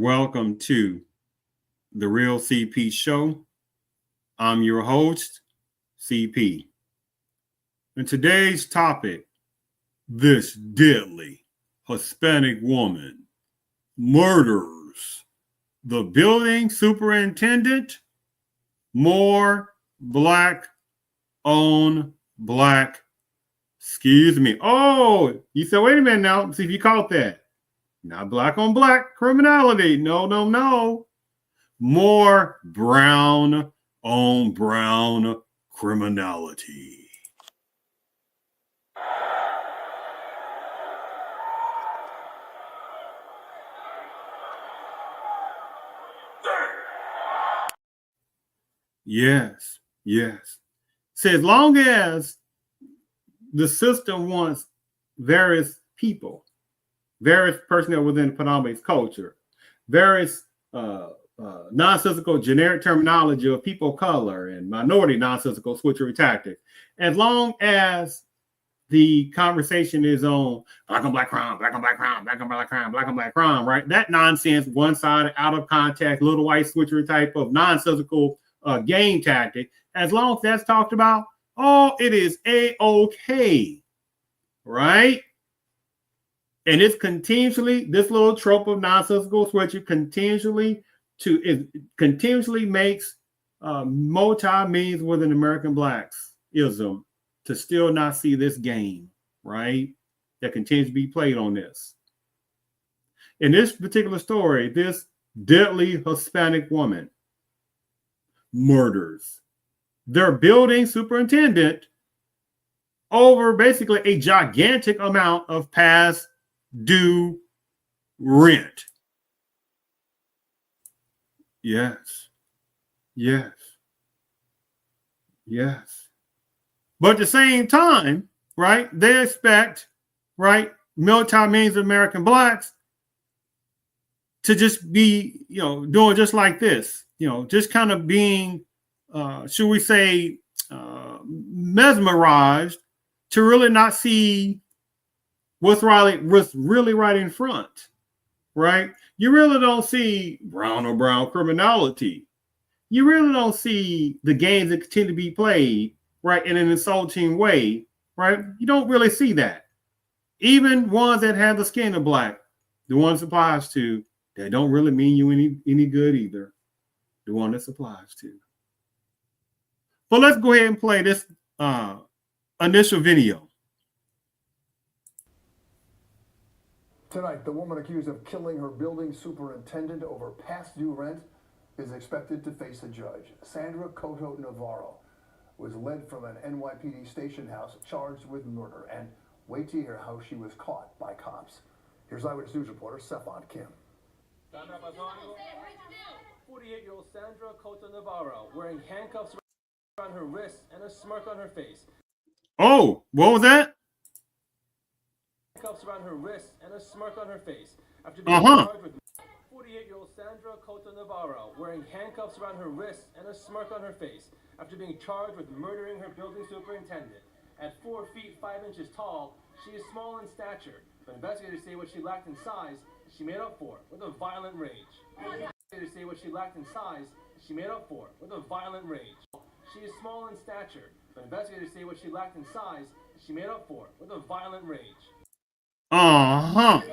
Welcome to the Real CP Show. I'm your host, CP. And today's topic, this deadly Hispanic woman murders the building superintendent, more black on black. Excuse me. Oh, you said, wait a minute now. See if you caught that. Not black on black criminality. No. More brown on brown criminality. Yes. So as long as the system wants various people, various personnel within Panama's culture, various nonsensical generic terminology of people of color and minority nonsensical switchery tactics. As long as the conversation is on black on black crime, black on black crime, black on black crime, black on black crime, right? That nonsense, one-sided, out of context, little white switchery type of nonsensical game tactic, as long as that's talked about, oh, it is A-OK, right? And it's continuously, this little trope of nonsensical switcher continuously makes multi-millions within American blacks-ism to still not see this game, right? That continues to be played on this. In this particular story, this deadly Hispanic woman murders their building superintendent over basically a gigantic amount of past due rent. Yes. But at the same time, right, they expect, right, multi-millions of American blacks to just be, doing just like this, just kind of being, should we say, mesmerized to really not see what's really right in front, right? You really don't see brown on brown criminality. You really don't see the games that continue to be played, right, in an insulting way, right? You don't really see that. Even ones that have the skin of black, the ones it applies to, they don't really mean you any good either. The one this applies to. But let's go ahead and play this initial video. Tonight, the woman accused of killing her building superintendent over past due rent is expected to face a judge. Sandra Cotto Navarro was led from an NYPD station house charged with murder. And wait to hear how she was caught by cops. Here's Eyewitness News reporter Stephon Kim. 48-year-old Sandra Cotto Navarro wearing handcuffs around her wrists and a smirk on her face. Oh, what was that? Handcuffs around her wrists and a smirk on her face. After being charged with 48-year-old Sandra Cotto Navarro wearing handcuffs around her wrists and a smirk on her face after being charged with murdering her building superintendent. At 4 feet 5 inches tall, she is small in stature, but investigators say what she lacked in size, she made up for with a violent rage. Investigators say what she lacked in size, she made up for with a violent rage. She is small in stature, but investigators say what she lacked in size, she made up for with a violent rage. Uh-huh. What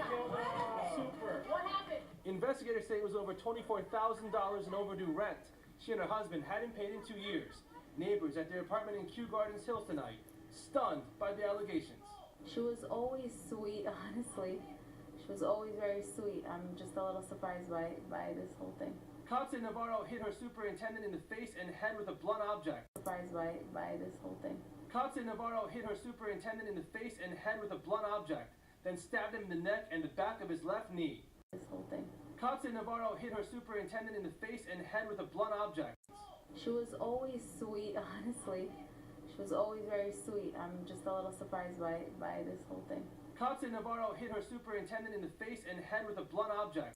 happened? Investigators say it was over $24,000 in overdue rent. She and her husband hadn't paid in 2 years. Neighbors at their apartment in Kew Gardens Hills tonight, stunned by the allegations. She was always sweet, honestly. She was always very sweet. I'm just a little surprised by this whole thing. Cops say Navarro hit her superintendent in the face and head with a blunt object. Surprised by this whole thing. Cops say Navarro hit her superintendent in the face and head with a blunt object, then stabbed him in the neck and the back of his left knee. This whole thing. Cops say Navarro hit her superintendent in the face and head with a blunt object. She was always sweet, honestly. She was always very sweet. I'm just a little surprised by this whole thing. Cops say Navarro hit her superintendent in the face and head with a blunt object.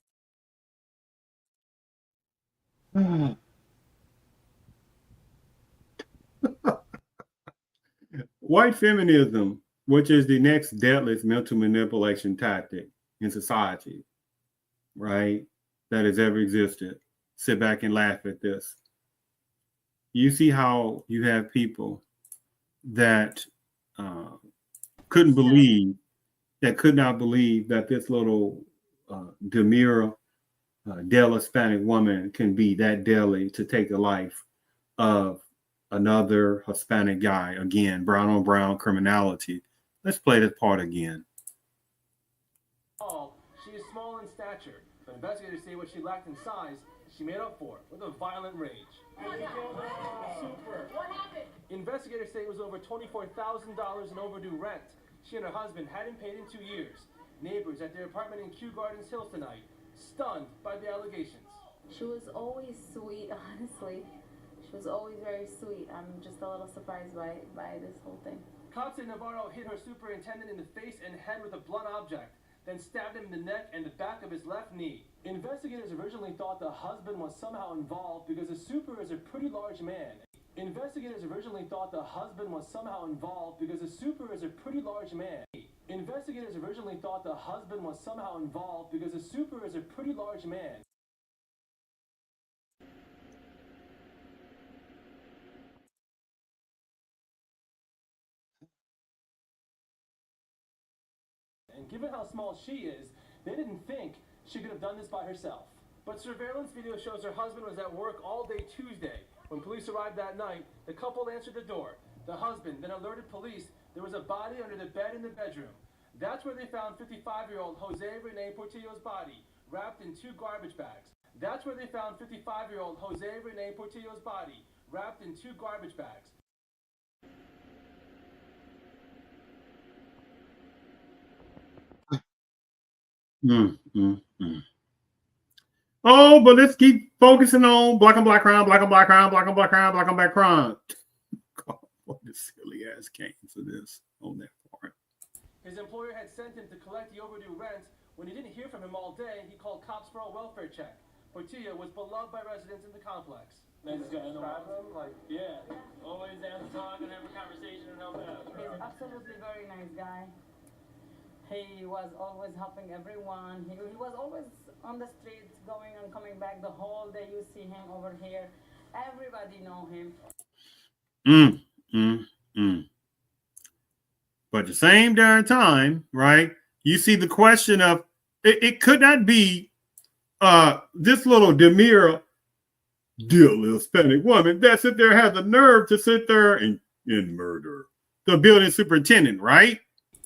White feminism, which is the next deadliest mental manipulation tactic in society, right? that has ever existed sit back and laugh at this. You see how you have people that could not believe that this little demure, deadly Hispanic woman can be that deadly to take the life of another Hispanic guy. Again, brown on brown criminality. Let's play this part again. She is small in stature, but investigators say what she lacked in size, she made up for with a violent rage. Super. What happened? Investigators say it was over $24,000 in overdue rent. She and her husband hadn't paid in 2 years. Neighbors at their apartment in Kew Gardens Hills tonight, stunned by the allegations. She was always sweet, honestly. She was always very sweet. I'm just a little surprised by this whole thing. Cops in Navarro hit her superintendent in the face and head with a blunt object, then stabbed him in the neck and the back of his left knee. Investigators originally thought the husband was somehow involved because the super is a pretty large man. Investigators originally thought the husband was somehow involved because the super is a pretty large man. Investigators originally thought the husband was somehow involved because the super is a pretty large man. And given how small she is, they didn't think she could have done this by herself. But surveillance video shows her husband was at work all day Tuesday. When police arrived that night, the couple answered the door. The husband then alerted police there was a body under the bed in the bedroom. That's where they found 55-year-old Jose Rene Portillo's body, wrapped in 2 garbage bags. That's where they found 55-year-old Jose Rene Portillo's body, wrapped in 2 garbage bags. Oh, but let's keep focusing on black on black crime, black on black crime, black on black crime, black on black crime. God, what a silly ass came to this on that part. His employer had sent him to collect the overdue rent. When he didn't hear from him all day, he called cops for a welfare check. Portillo was beloved by residents in the complex. Nice guy, describe him? Like, yeah, always down to talk and have a conversation and help out. He's absolutely very nice guy. He was always helping everyone. He was always on the streets, going and coming back the whole day. You see him over here. Everybody know him. But at the same darn time, right? You see the question of it could not be this little demure, deadly Hispanic woman that sit there has the nerve to sit there and murder the building superintendent, right?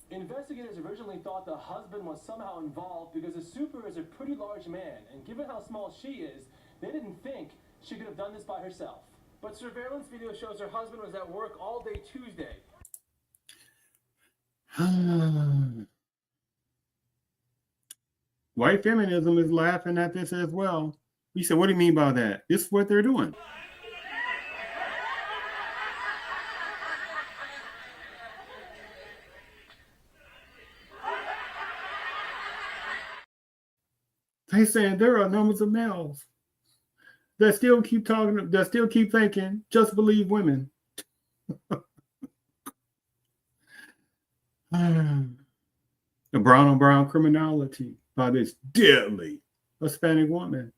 Investigators originally thought the husband was somehow involved because the super is a pretty large man, and given how small she is, they didn't think she could have done this by herself. But surveillance video shows her husband was at work all day Tuesday. White feminism is laughing at this as well. We said, what do you mean by that? This is what they're doing. They saying there are numbers of males that still keep talking, that still keep thinking, just believe women. The brown on brown criminality by this deadly Hispanic woman.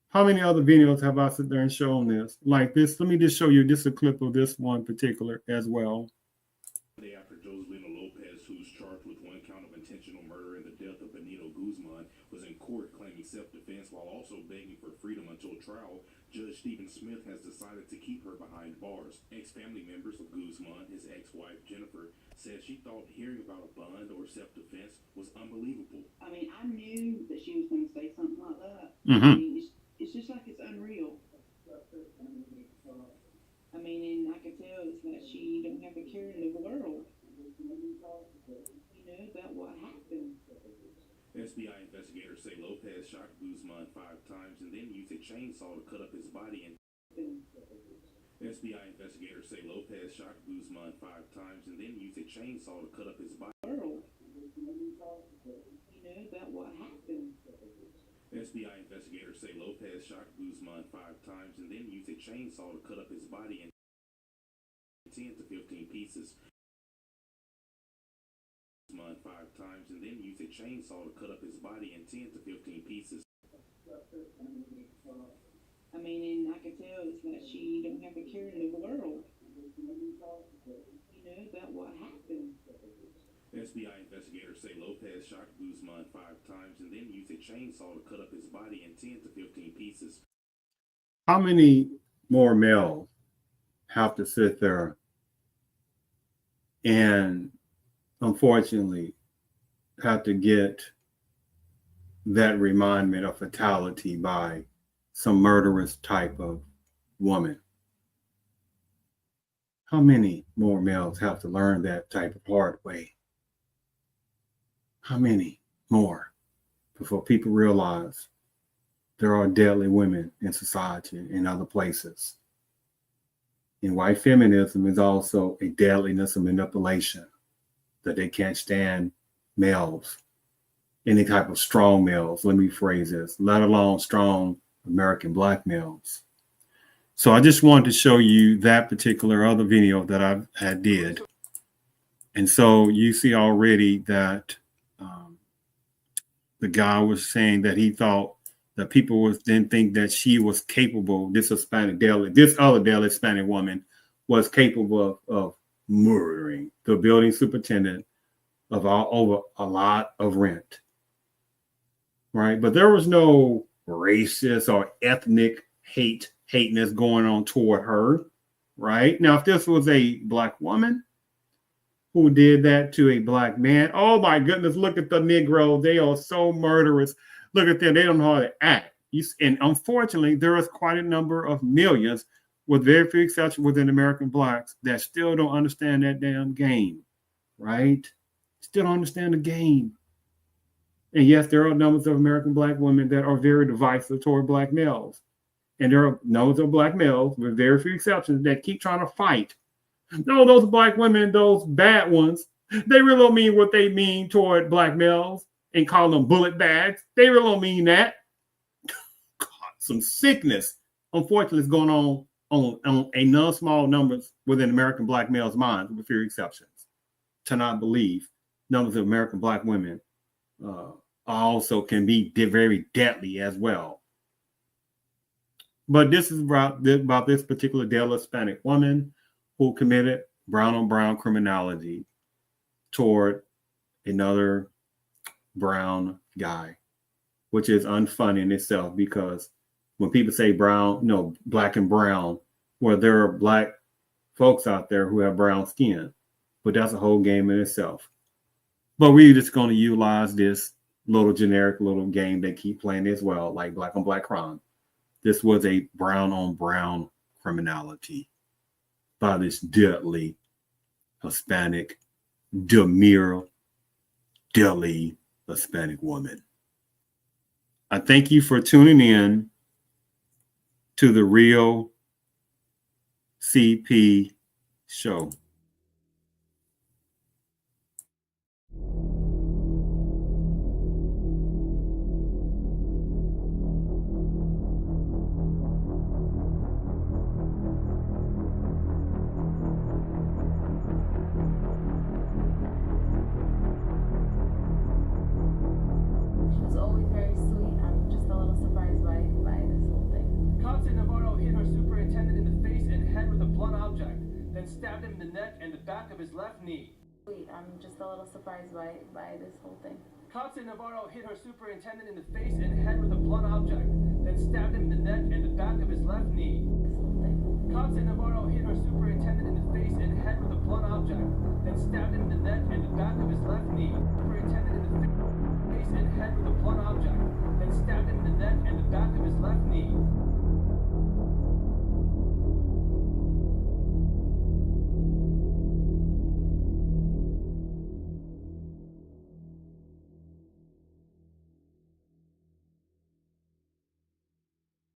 How many other videos have I sit there and shown this? Like this, let me just show you just a clip of this one particular as well. After Joselina Lopez, who's charged with 1 count of intentional murder in the death of Benito Guzman, was in court claiming self-defense while also begging for freedom until trial, Judge Stephen Smith has decided to keep her behind bars. Ex-family members of Guzman, his ex-wife Jennifer, said she thought hearing about a bond or self-defense was unbelievable. I mean, I knew that she was going to say something like that. Mm-hmm. I mean, it's just like it's unreal. I mean, and I could tell it's that she don't have a care in the world, about what happened. FBI investigators say Lopez shot Guzman 5 times and then used a chainsaw to cut up his body. FBI investigators say Lopez shot Guzman 5 times and then used a chainsaw to cut up his body. About what happened. FBI investigators say Lopez shot Guzman 5 times and then used a chainsaw to cut up his body in 10 to 15 pieces. Guzman 5 times and then used a chainsaw to cut up his body in 10 to 15 pieces. I mean, and I could tell it's that she don't have a care in the world, about what happened. FBI investigators say Lopez shot Guzman 5 times and then used a chainsaw to cut up his body in 10 to 15 pieces. How many more males have to sit there and unfortunately have to get that remindment of fatality by some murderous type of woman? How many more males have to learn that type of hard way? How many more before people realize there are deadly women in society in other places? And white feminism is also a deadliness of manipulation, that they can't stand males, any type of strong males, let me phrase this, let alone strong American black males. So I just wanted to show you that particular other video that I did. And so you see already that the guy was saying that he thought that people didn't think that she was capable, this other deadly Hispanic woman was capable of murdering the building superintendent of over a lot of rent. Right? But there was no racist or ethnic hateness going on toward her. Right? Now, if this was a black woman who did that to a black man, oh my goodness, look at the Negro. They are so murderous. Look at them. They don't know how to act. And unfortunately, there is quite a number of millions, with very few exceptions within American blacks, that still don't understand that damn game, right? Still don't understand the game. And yes, there are numbers of American black women that are very divisive toward black males. And there are numbers of black males, with very few exceptions, that keep trying to fight. No, those black women, those bad ones, they really don't mean what they mean toward black males and call them bullet bags. They really don't mean that. God, some sickness, unfortunately, is going on a non-small numbers within American black males' minds, with few exceptions, to not believe numbers of American black women also can be very deadly as well. But this is about this particular deadly Hispanic woman who committed brown on brown criminality toward another brown guy, which is unfunny in itself, because when people say brown, no, black and brown, well, there are black folks out there who have brown skin, but that's a whole game in itself. But we're just going to utilize this little generic little game they keep playing as well, like black on black crime. This was a brown on brown criminality by this deadly Hispanic, demure, deadly Hispanic woman. I thank you for tuning in to the Real CP Show. Stabbed him in the neck and the back of his left knee. I'm just a little surprised by this whole thing. Cops in Navarro hit her superintendent in the face and head with a blunt object, then stabbed him in the neck and the back of his left knee. Cops in Navarro hit her superintendent in the face and head with a blunt object, then stabbed him in the neck and the back of his left knee. Superintendent in the face and head with a blunt object.